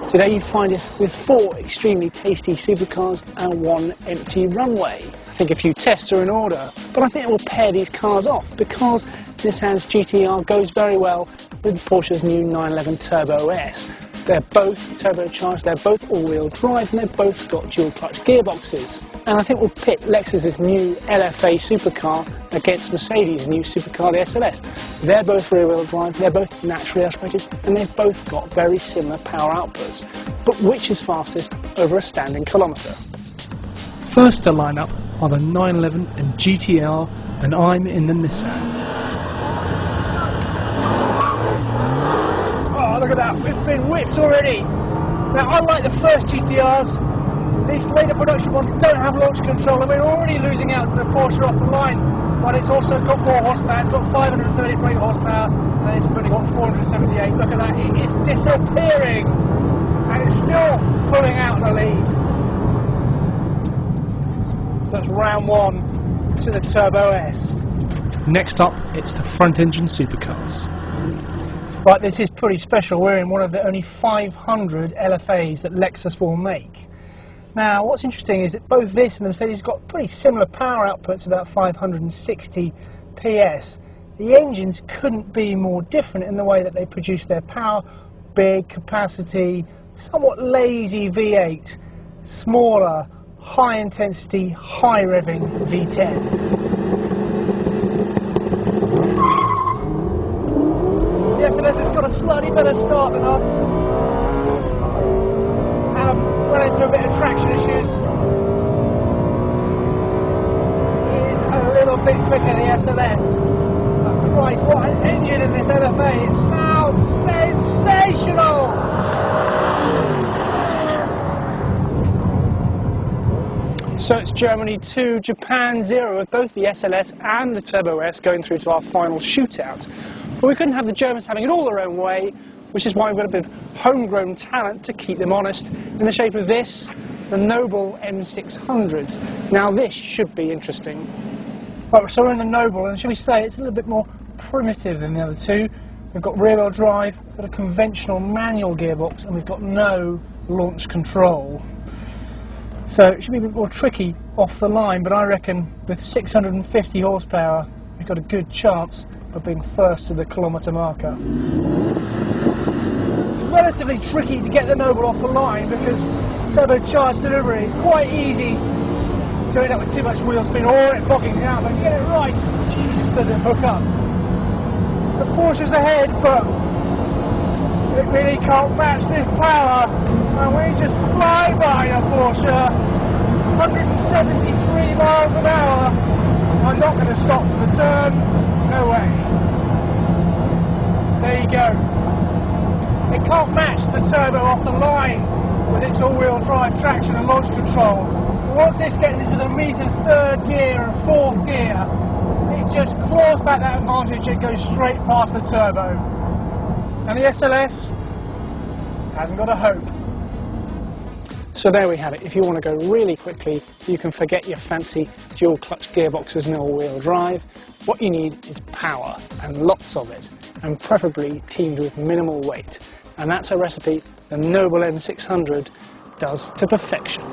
Today you find us with 4 extremely tasty supercars and 1 empty runway. I think a few tests are in order, but I think we'll pair these cars off because Nissan's GT-R goes very well with Porsche's new 911 Turbo S. They're both turbocharged, they're both all-wheel drive, and they've both got dual-clutch gearboxes. And I think we'll pit Lexus's new LFA supercar against Mercedes' new supercar, the SLS. They're both rear-wheel drive, they're both naturally aspirated, and they've both got very similar power outputs. But which is fastest over a standing kilometre? First to line up are the 911 and GT-R, and I'm in the Nissan. Look at that, we've been whipped already. Now, unlike the first GTRs, these later production ones don't have launch control, and we're already losing out to the Porsche off the line. But it's also got more horsepower, it's got 530 brake horsepower, and it's only got 478. Look at that, it is disappearing, and it's still pulling out the lead. So that's round 1 to the Turbo S. Next up, it's the front engine supercars. Right, this is pretty special. We're in one of the only 500 LFAs that Lexus will make. Now, what's interesting is that both this and the Mercedes got pretty similar power outputs, about 560 PS. The engines couldn't be more different in the way that they produce their power. Big capacity, somewhat lazy V8, smaller, high intensity, high revving V10. The SLS has got a slightly better start than us. Went into a bit of traction issues. It is a little bit quicker, the SLS. But Christ, what an engine in this LFA! It sounds sensational! So it's Germany 2, Japan 0, with both the SLS and the Turbo S going through to our final shootout. But we couldn't have the Germans having it all their own way, which is why we've got a bit of homegrown talent to keep them honest, in the shape of this, the Noble M600. Now this should be interesting. Right, so we're in the Noble, and shall we say it's a little bit more primitive than the other two. We've got rear-wheel drive, we've got a conventional manual gearbox, and we've got no launch control. So it should be a bit more tricky off the line, but I reckon with 650 horsepower, we've got a good chance of being first to the kilometre marker. It's relatively tricky to get the Noble off the line because turbocharged delivery is quite easy to end up with too much wheel spin or it bogging down, but get it right, Jesus, does it hook up. The Porsche's ahead, but it really can't match this power, and we just fly by a Porsche, 173 miles an hour. I'm not going to stop for the turn, no way. There you go. It can't match the Turbo off the line with its all-wheel drive traction and launch control. But once this gets into the metered 3rd gear and 4th gear, it just claws back that advantage and goes straight past the Turbo. And the SLS hasn't got a hope. So there we have it. If you want to go really quickly, you can forget your fancy dual clutch gearboxes and all-wheel drive. What you need is power, and lots of it, and preferably teamed with minimal weight. And that's a recipe the Noble M600 does to perfection.